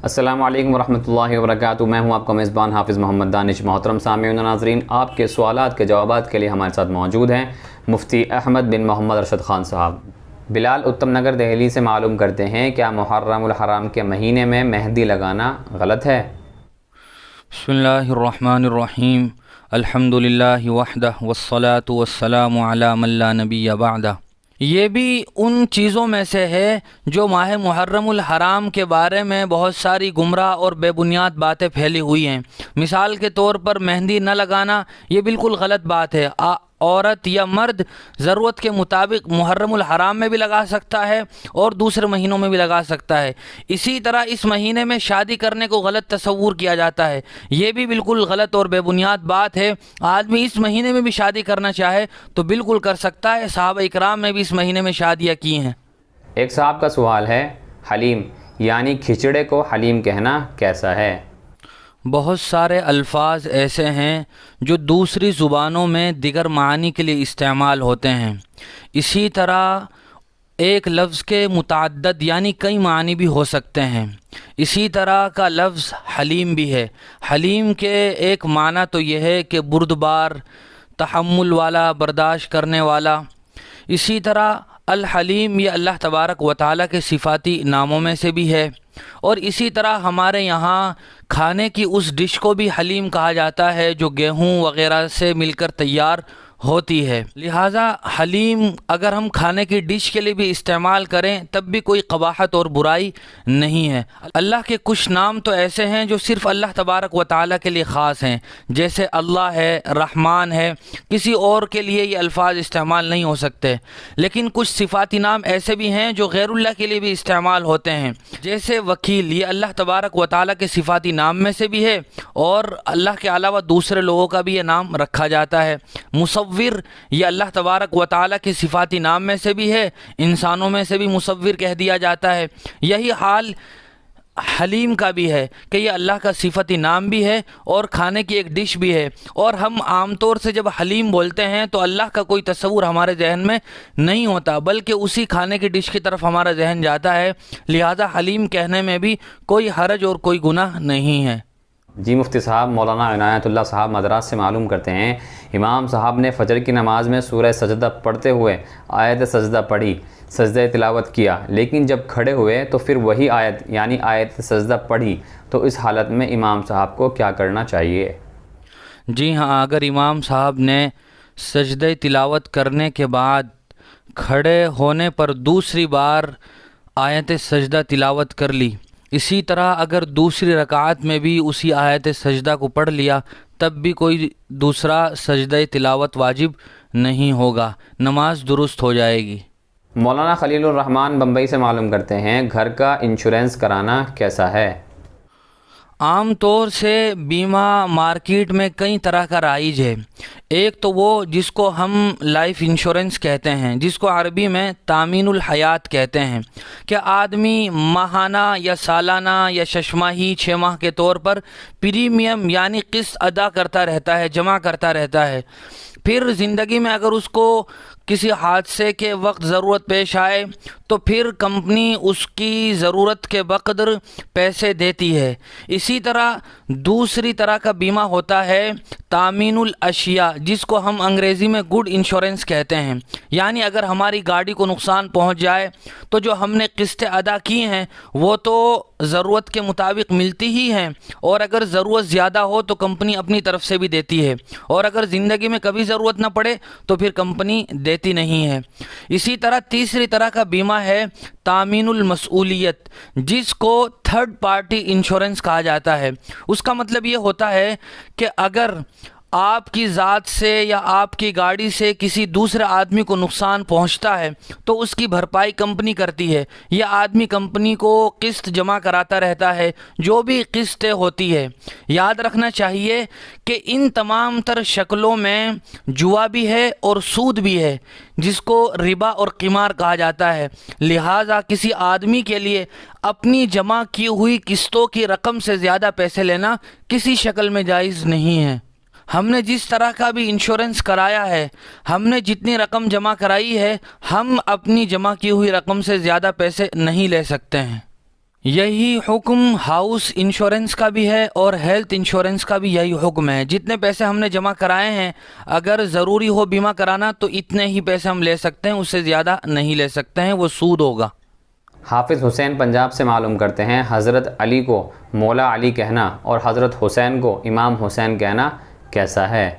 السلام علیکم ورحمۃ اللہ وبرکاتہ۔ میں ہوں آپ کا میزبان حافظ محمد دانش۔ محترم سامعین و ناظرین، آپ کے سوالات کے جوابات کے لیے ہمارے ساتھ موجود ہیں مفتی احمد بن محمد ارشد خان صاحب۔ بلال اتم نگر دہلی سے معلوم کرتے ہیں، کیا محرم الحرام کے مہینے میں مہندی لگانا غلط ہے؟ بسم اللہ الرحمن الرحیم، الحمد للہ وحدہ والصلاة والسلام علی من لا نبی بعدہ۔ یہ بھی ان چیزوں میں سے ہے جو ماہ محرم الحرام کے بارے میں بہت ساری گمراہ اور بے بنیاد باتیں پھیلی ہوئی ہیں۔ مثال کے طور پر مہندی نہ لگانا یہ بالکل غلط بات ہے۔ عورت یا مرد ضرورت کے مطابق محرم الحرام میں بھی لگا سکتا ہے اور دوسرے مہینوں میں بھی لگا سکتا ہے۔ اسی طرح اس مہینے میں شادی کرنے کو غلط تصور کیا جاتا ہے، یہ بھی بالکل غلط اور بے بنیاد بات ہے۔ آدمی اس مہینے میں بھی شادی کرنا چاہے تو بالکل کر سکتا ہے، صحابہ اکرام نے بھی اس مہینے میں شادیاں کی ہیں۔ ایک صاحب کا سوال ہے، حلیم یعنی کھچڑے کو حلیم کہنا کیسا ہے؟ بہت سارے الفاظ ایسے ہیں جو دوسری زبانوں میں دیگر معانی کے لیے استعمال ہوتے ہیں۔ اسی طرح ایک لفظ کے متعدد یعنی کئی معنی بھی ہو سکتے ہیں۔ اسی طرح کا لفظ حلیم بھی ہے۔ حلیم کے ایک معنی تو یہ ہے کہ بردبار، تحمل والا، برداشت کرنے والا۔ اسی طرح الحلیم یہ اللہ تبارک و تعالیٰ کے صفاتی ناموں میں سے بھی ہے، اور اسی طرح ہمارے یہاں کھانے کی اس ڈش کو بھی حلیم کہا جاتا ہے جو گیہوں وغیرہ سے مل کر تیار ہوتی ہے۔ لہٰذا حلیم اگر ہم کھانے کی ڈش کے لیے بھی استعمال کریں تب بھی کوئی قباحت اور برائی نہیں ہے۔ اللہ کے کچھ نام تو ایسے ہیں جو صرف اللہ تبارک و تعالیٰ کے لیے خاص ہیں، جیسے اللہ ہے، رحمان ہے، کسی اور کے لیے یہ الفاظ استعمال نہیں ہو سکتے۔ لیکن کچھ صفاتی نام ایسے بھی ہیں جو غیر اللہ کے لیے بھی استعمال ہوتے ہیں، جیسے وکیل، یہ اللہ تبارک و تعالیٰ کے صفاتی نام میں سے بھی ہے اور اللہ کے علاوہ دوسرے لوگوں کا بھی یہ نام رکھا جاتا ہے۔ مصور یہ اللہ تبارک و تعالیٰ کے صفاتی نام میں سے بھی ہے، انسانوں میں سے بھی مصور کہہ دیا جاتا ہے۔ یہی حال حلیم کا بھی ہے کہ یہ اللہ کا صفتی نام بھی ہے اور کھانے کی ایک ڈش بھی ہے، اور ہم عام طور سے جب حلیم بولتے ہیں تو اللہ کا کوئی تصور ہمارے ذہن میں نہیں ہوتا، بلکہ اسی کھانے کی ڈش کی طرف ہمارا ذہن جاتا ہے۔ لہذا حلیم کہنے میں بھی کوئی حرج اور کوئی گناہ نہیں ہے۔ جی مفتی صاحب، مولانا عنایت اللہ صاحب مدراس سے معلوم کرتے ہیں، امام صاحب نے فجر کی نماز میں سورہ سجدہ پڑھتے ہوئے آیت سجدہ پڑھی، سجدہ تلاوت کیا، لیکن جب کھڑے ہوئے تو پھر وہی آیت یعنی آیت سجدہ پڑھی، تو اس حالت میں امام صاحب کو کیا کرنا چاہیے؟ جی ہاں، اگر امام صاحب نے سجدہ تلاوت کرنے کے بعد کھڑے ہونے پر دوسری بار آیت سجدہ تلاوت کر لی، اسی طرح اگر دوسری رکعت میں بھی اسی آیت سجدہ کو پڑھ لیا، تب بھی کوئی دوسرا سجدہ تلاوت واجب نہیں ہوگا، نماز درست ہو جائے گی۔ مولانا خلیل الرحمان بمبئی سے معلوم کرتے ہیں، گھر کا انشورنس کرانا کیسا ہے؟ عام طور سے بیمہ مارکیٹ میں کئی طرح کا رائج ہے۔ ایک تو وہ جس کو ہم لائف انشورنس کہتے ہیں، جس کو عربی میں تامین الحیات کہتے ہیں، کہ آدمی ماہانہ یا سالانہ یا ششماہی 6 ماہ کے طور پر پریمیم یعنی قسط ادا کرتا رہتا ہے، جمع کرتا رہتا ہے۔ پھر زندگی میں اگر اس کو کسی حادثے کے وقت ضرورت پیش آئے تو پھر کمپنی اس کی ضرورت کے بقدر پیسے دیتی ہے۔ اسی طرح دوسری طرح کا بیمہ ہوتا ہے تامین الاشیاء، جس کو ہم انگریزی میں گڈ انشورنس کہتے ہیں، یعنی اگر ہماری گاڑی کو نقصان پہنچ جائے تو جو ہم نے قسطیں ادا کی ہیں وہ تو ضرورت کے مطابق ملتی ہی ہیں، اور اگر ضرورت زیادہ ہو تو کمپنی اپنی طرف سے بھی دیتی ہے، اور اگر زندگی میں کبھی ضرورت نہ پڑے تو پھر کمپنی دیتی نہیں ہے۔ اسی طرح تیسری طرح کا بیمہ ہے تامین المسئولیت، جس کو تھرڈ پارٹی انشورنس کہا جاتا ہے۔ اس کا مطلب یہ ہوتا ہے کہ اگر آپ کی ذات سے یا آپ کی گاڑی سے کسی دوسرے آدمی کو نقصان پہنچتا ہے تو اس کی بھرپائی کمپنی کرتی ہے، یا آدمی کمپنی کو قسط جمع کراتا رہتا ہے، جو بھی قسطیں ہوتی ہے۔ یاد رکھنا چاہیے کہ ان تمام تر شکلوں میں جوا بھی ہے اور سود بھی ہے، جس کو ربا اور قمار کہا جاتا ہے۔ لہٰذا کسی آدمی کے لیے اپنی جمع کی ہوئی قسطوں کی رقم سے زیادہ پیسے لینا کسی شکل میں جائز نہیں ہے۔ ہم نے جس طرح کا بھی انشورنس کرایا ہے، ہم نے جتنی رقم جمع کرائی ہے، ہم اپنی جمع کی ہوئی رقم سے زیادہ پیسے نہیں لے سکتے ہیں۔ یہی حکم ہاؤس انشورنس کا بھی ہے اور ہیلتھ انشورنس کا بھی یہی حکم ہے. جتنے پیسے ہم نے جمع کرائے ہیں اگر ضروری ہو بیمہ کرانا تو اتنے ہی پیسے ہم لے سکتے ہیں, اس سے زیادہ نہیں لے سکتے ہیں, وہ سود ہوگا. حافظ حسین پنجاب سے معلوم کرتے ہیں حضرت علی کو مولا علی کہنا اور حضرت حسین کو امام حسین کہنا کیسا ہے؟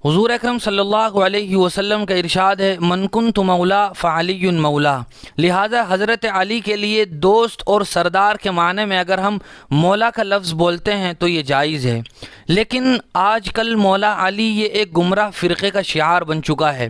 حضور اکرم صلی اللہ علیہ وسلم کا ارشاد ہے من کنت مولا فعلی مولا. لہذا حضرت علی کے لیے دوست اور سردار کے معنی میں اگر ہم مولا کا لفظ بولتے ہیں تو یہ جائز ہے. لیکن آج کل مولا علی یہ ایک گمراہ فرقے کا شعار بن چکا ہے,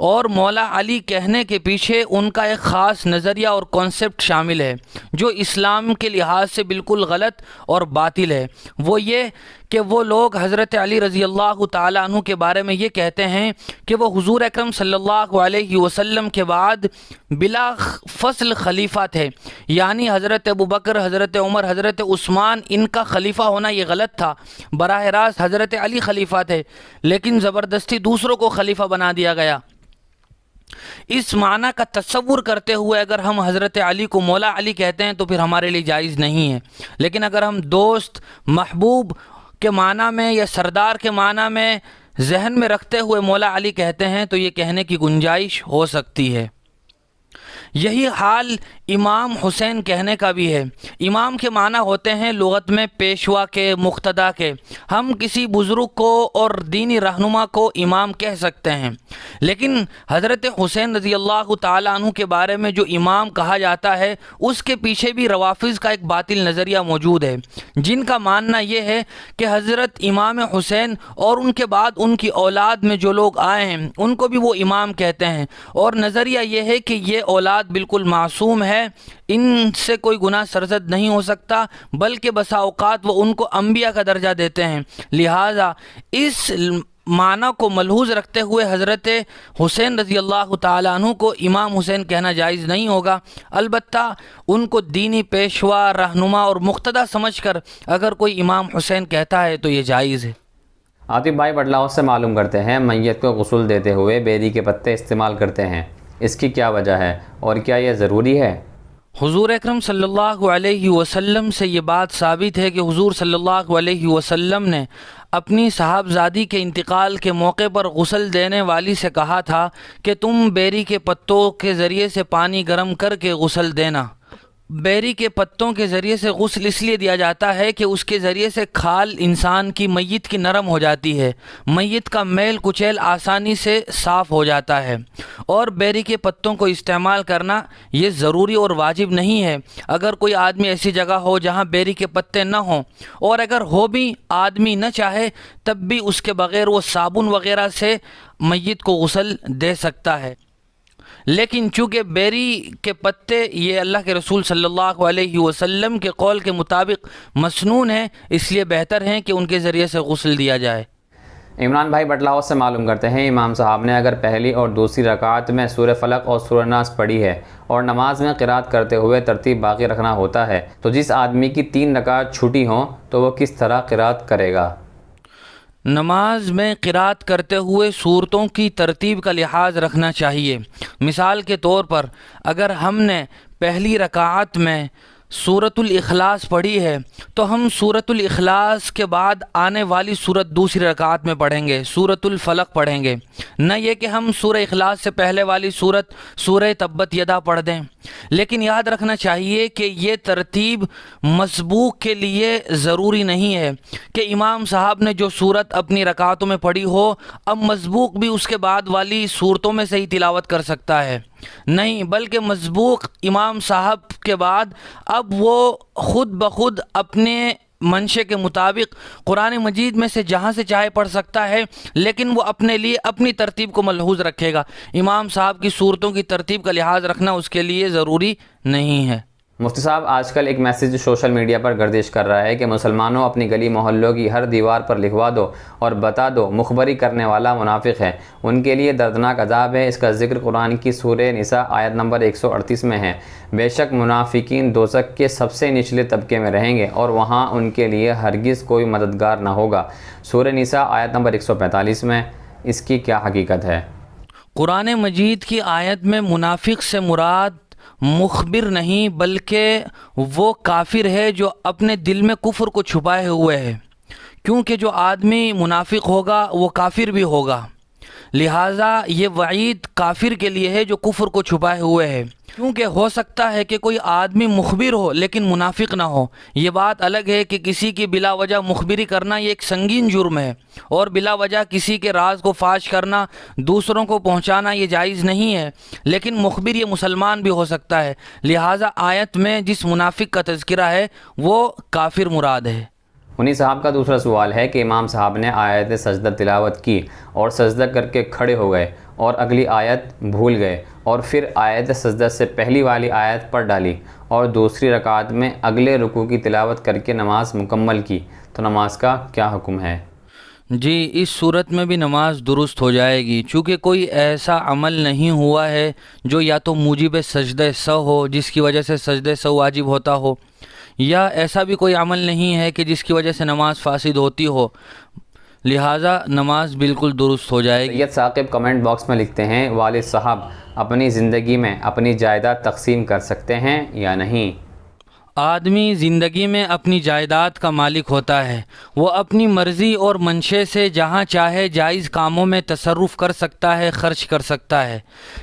اور مولا علی کہنے کے پیچھے ان کا ایک خاص نظریہ اور کانسیپٹ شامل ہے جو اسلام کے لحاظ سے بالکل غلط اور باطل ہے. وہ یہ کہ وہ لوگ حضرت علی رضی اللہ تعالیٰ عنہ کے بارے میں یہ کہتے ہیں کہ وہ حضور اکرم صلی اللہ علیہ وسلم کے بعد بلا فصل خلیفہ تھے, یعنی حضرت ابوبکر, حضرت عمر, حضرت عثمان ان کا خلیفہ ہونا یہ غلط تھا. براہ راست حضرت علی خلیفہ تھے لیکن زبردستی دوسروں کو خلیفہ بنا دیا گیا. اس معنی کا تصور کرتے ہوئے اگر ہم حضرت علی کو مولا علی کہتے ہیں تو پھر ہمارے لیے جائز نہیں ہے. لیکن اگر ہم دوست, محبوب کے معنی میں یا سردار کے معنی میں ذہن میں رکھتے ہوئے مولا علی کہتے ہیں تو یہ کہنے کی گنجائش ہو سکتی ہے. یہی حال امام حسین کہنے کا بھی ہے. امام کے معنی ہوتے ہیں لغت میں پیشوا کے, مقتدا کے. ہم کسی بزرگ کو اور دینی رہنما کو امام کہہ سکتے ہیں, لیکن حضرت حسین رضی اللہ تعالیٰ عنہ کے بارے میں جو امام کہا جاتا ہے اس کے پیچھے بھی روافض کا ایک باطل نظریہ موجود ہے, جن کا ماننا یہ ہے کہ حضرت امام حسین اور ان کے بعد ان کی اولاد میں جو لوگ آئے ہیں ان کو بھی وہ امام کہتے ہیں, اور نظریہ یہ ہے کہ یہ اولاد بالکل معصوم ہے, ان سے کوئی گناہ سرزد نہیں ہو سکتا, بلکہ بسا اوقات وہ ان کو انبیاء کا درجہ دیتے ہیں. لہٰذا اس معنی کو ملحوظ رکھتے ہوئے حضرت حسین رضی اللہ تعالیٰ عنہ کو امام حسین کہنا جائز نہیں ہوگا. البتہ ان کو دینی پیشوا, رہنما اور مقتدا سمجھ کر اگر کوئی امام حسین کہتا ہے تو یہ جائز ہے. عاطف بھائی بٹلاؤ سے معلوم کرتے ہیں میت کو غسل دیتے ہوئے بیری کے پتے استعمال کرتے ہیں, اس کی کیا وجہ ہے اور کیا یہ ضروری ہے؟ حضور اکرم صلی اللہ علیہ وسلم سے یہ بات ثابت ہے کہ حضور صلی اللہ علیہ وسلم نے اپنی صاحبزادی کے انتقال کے موقع پر غسل دینے والی سے کہا تھا کہ تم بیری کے پتوں کے ذریعے سے پانی گرم کر کے غسل دینا. بیری کے پتوں کے ذریعے سے غسل اس لیے دیا جاتا ہے کہ اس کے ذریعے سے کھال انسان کی, میت کی نرم ہو جاتی ہے, میت کا میل کچیل آسانی سے صاف ہو جاتا ہے, اور بیری کے پتوں کو استعمال کرنا یہ ضروری اور واجب نہیں ہے. اگر کوئی آدمی ایسی جگہ ہو جہاں بیری کے پتے نہ ہوں, اور اگر ہو بھی آدمی نہ چاہے تب بھی اس کے بغیر وہ صابن وغیرہ سے میت کو غسل دے سکتا ہے. لیکن چونکہ بیری کے پتے یہ اللہ کے رسول صلی اللہ علیہ وسلم کے قول کے مطابق مسنون ہیں, اس لیے بہتر ہیں کہ ان کے ذریعے سے غسل دیا جائے. عمران بھائی بٹلاؤ سے معلوم کرتے ہیں امام صاحب نے اگر پہلی اور دوسری رکعت میں سورہ فلق اور سورہ ناس پڑھی ہے اور نماز میں قرات کرتے ہوئے ترتیب باقی رکھنا ہوتا ہے تو جس آدمی کی 3 رکعت چھوٹی ہوں تو وہ کس طرح قرات کرے گا؟ نماز میں قرات کرتے ہوئے صورتوں کی ترتیب کا لحاظ رکھنا چاہیے. مثال کے طور پر اگر ہم نے پہلی رکعت میں سورۃ الاخلاص پڑھی ہے تو ہم سورۃ الاخلاص کے بعد آنے والی سورت دوسری رکعت میں پڑھیں گے, سورۃ الفلق پڑھیں گے, نہ یہ کہ ہم سورہ اخلاص سے پہلے والی سورت سورہ تبت یدا پڑھ دیں. لیکن یاد رکھنا چاہیے کہ یہ ترتیب مسبوق کے لیے ضروری نہیں ہے کہ امام صاحب نے جو سورت اپنی رکعتوں میں پڑھی ہو اب مسبوق بھی اس کے بعد والی صورتوں میں سے ہی تلاوت کر سکتا ہے. نہیں, بلکہ مسبوق امام صاحب کے بعد اب وہ خود بخود اپنے منشے کے مطابق قرآن مجید میں سے جہاں سے چاہے پڑھ سکتا ہے, لیکن وہ اپنے لیے اپنی ترتیب کو ملحوظ رکھے گا. امام صاحب کی صورتوں کی ترتیب کا لحاظ رکھنا اس کے لیے ضروری نہیں ہے. مفتی صاحب آج کل ایک میسیج سوشل میڈیا پر گردش کر رہا ہے کہ مسلمانوں اپنی گلی محلوں کی ہر دیوار پر لکھوا دو اور بتا دو مخبری کرنے والا منافق ہے, ان کے لیے دردناک عذاب ہے. اس کا ذکر قرآن کی سورہ نساء آیت نمبر 138 میں ہے. بے شک منافقین دوزخ کے سب سے نچلے طبقے میں رہیں گے اور وہاں ان کے لیے ہرگز کوئی مددگار نہ ہوگا. سورہ نساء آیت نمبر 145 میں. اس کی کیا حقیقت ہے؟ قرآن مجید کی آیت میں منافق سے مراد مخبر نہیں بلکہ وہ کافر ہے جو اپنے دل میں کفر کو چھپائے ہوئے ہے، کیونکہ جو آدمی منافق ہوگا وہ کافر بھی ہوگا، لہٰذا یہ وعید کافر کے لیے ہے جو کفر کو چھپائے ہوئے ہے، کیونکہ ہو سکتا ہے کہ کوئی آدمی مخبر ہو لیکن منافق نہ ہو۔ یہ بات الگ ہے کہ کسی کی بلا وجہ مخبری کرنا یہ ایک سنگین جرم ہے، اور بلا وجہ کسی کے راز کو فاش کرنا، دوسروں کو پہنچانا یہ جائز نہیں ہے، لیکن مخبر یہ مسلمان بھی ہو سکتا ہے، لہٰذا آیت میں جس منافق کا تذکرہ ہے وہ کافر مراد ہے۔ انہی صاحب کا دوسرا سوال ہے کہ امام صاحب نے آیت سجدہ تلاوت کی اور سجدہ کر کے کھڑے ہو گئے اور اگلی آیت بھول گئے، اور پھر آیت سجدہ سے پہلی والی آیت پڑھ ڈالی اور دوسری رکعت میں اگلے رکوع کی تلاوت کر کے نماز مکمل کی، تو نماز کا کیا حکم ہے؟ جی، اس صورت میں بھی نماز درست ہو جائے گی، چونکہ کوئی ایسا عمل نہیں ہوا ہے جو یا تو موجب سجدہ سہو ہو جس کی وجہ سے سجدہ سہو واجب ہوتا ہو، یا ایسا بھی کوئی عمل نہیں ہے کہ جس کی وجہ سے نماز فاسد ہوتی ہو، لہٰذا نماز بالکل درست ہو جائے گی۔ سید ثاقب کمنٹ باکس میں لکھتے ہیں، والد صاحب اپنی زندگی میں اپنی جائیداد تقسیم کر سکتے ہیں یا نہیں؟ آدمی زندگی میں اپنی جائیداد کا مالک ہوتا ہے، وہ اپنی مرضی اور منشے سے جہاں چاہے جائز کاموں میں تصرف کر سکتا ہے، خرچ کر سکتا ہے،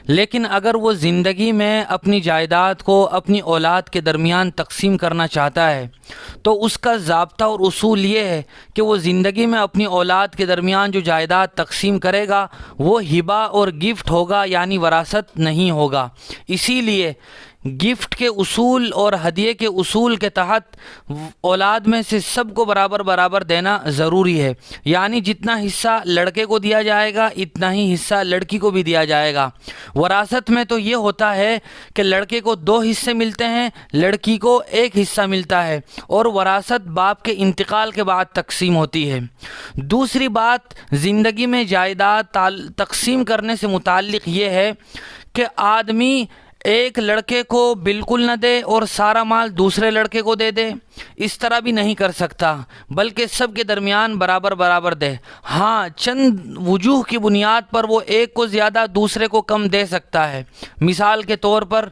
لیکن اگر وہ زندگی میں اپنی جائیداد کو اپنی اولاد کے درمیان تقسیم کرنا چاہتا ہے تو اس کا ضابطہ اور اصول یہ ہے کہ وہ زندگی میں اپنی اولاد کے درمیان جو جائیداد تقسیم کرے گا وہ ہبہ اور گفٹ ہوگا، یعنی وراثت نہیں ہوگا۔ اسی لیے گفٹ کے اصول اور ہدیے کے اصول کے تحت اولاد میں سے سب کو برابر برابر دینا ضروری ہے، یعنی جتنا حصہ لڑکے کو دیا جائے گا اتنا ہی حصہ لڑکی کو بھی دیا جائے گا۔ وراثت میں تو یہ ہوتا ہے کہ لڑکے کو 2 حصے ملتے ہیں، لڑکی کو 1 حصہ ملتا ہے، اور وراثت باپ کے انتقال کے بعد تقسیم ہوتی ہے۔ دوسری بات زندگی میں جائیداد تقسیم کرنے سے متعلق یہ ہے کہ آدمی ایک لڑکے کو بالکل نہ دے اور سارا مال دوسرے لڑکے کو دے دے، اس طرح بھی نہیں کر سکتا، بلکہ سب کے درمیان برابر برابر دے۔ ہاں، چند وجوہ کی بنیاد پر وہ ایک کو زیادہ دوسرے کو کم دے سکتا ہے۔ مثال کے طور پر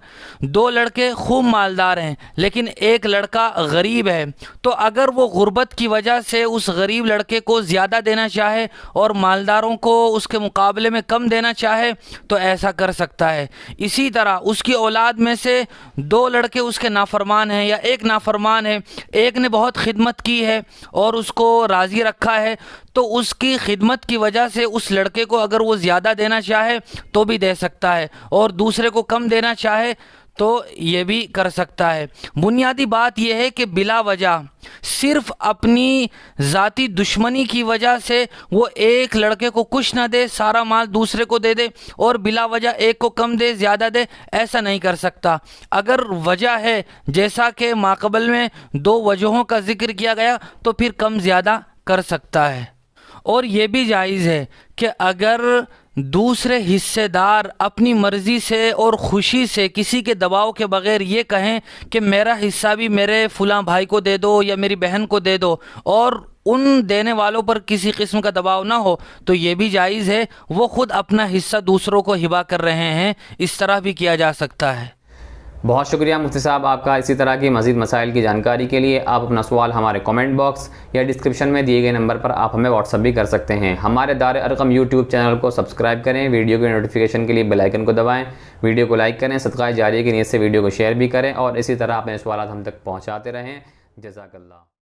2 لڑکے خوب مالدار ہیں لیکن ایک لڑکا غریب ہے، تو اگر وہ غربت کی وجہ سے اس غریب لڑکے کو زیادہ دینا چاہے اور مالداروں کو اس کے مقابلے میں کم دینا چاہے تو ایسا کر سکتا ہے۔ اسی طرح اس کی اولاد میں سے 2 لڑکے اس کے نافرمان ہیں یا ایک نافرمان ہے، ایک نے بہت خدمت کی ہے اور اس کو راضی رکھا ہے، تو اس کی خدمت کی وجہ سے اس لڑکے کو اگر وہ زیادہ دینا چاہے تو بھی دے سکتا ہے، اور دوسرے کو کم دینا چاہے تو یہ بھی کر سکتا ہے۔ بنیادی بات یہ ہے کہ بلا وجہ صرف اپنی ذاتی دشمنی کی وجہ سے وہ ایک لڑکے کو کچھ نہ دے، سارا مال دوسرے کو دے دے، اور بلا وجہ ایک کو کم دے، زیادہ دے، ایسا نہیں کر سکتا۔ اگر وجہ ہے جیسا کہ ماقبل میں 2 وجہوں کا ذکر کیا گیا تو پھر کم زیادہ کر سکتا ہے۔ اور یہ بھی جائز ہے کہ اگر دوسرے حصے دار اپنی مرضی سے اور خوشی سے کسی کے دباؤ کے بغیر یہ کہیں کہ میرا حصہ بھی میرے فلاں بھائی کو دے دو یا میری بہن کو دے دو، اور ان دینے والوں پر کسی قسم کا دباؤ نہ ہو، تو یہ بھی جائز ہے۔ وہ خود اپنا حصہ دوسروں کو ہبہ کر رہے ہیں، اس طرح بھی کیا جا سکتا ہے۔ بہت شکریہ مفتی صاحب آپ کا۔ اسی طرح کی مزید مسائل کی جانکاری کے لیے آپ اپنا سوال ہمارے کمنٹ باکس یا ڈسکرپشن میں دیے گئے نمبر پر آپ ہمیں واٹس ایپ بھی کر سکتے ہیں۔ ہمارے دار ارقم یوٹیوب چینل کو سبسکرائب کریں، ویڈیو کی نوٹیفیکیشن کے لیے بیل آئیکن کو دبائیں، ویڈیو کو لائک کریں، صدقہ جاریہ کی نیت سے ویڈیو کو شیئر بھی کریں، اور اسی طرح اپنے سوالات ہم تک پہنچاتے رہیں۔ جزاک اللہ۔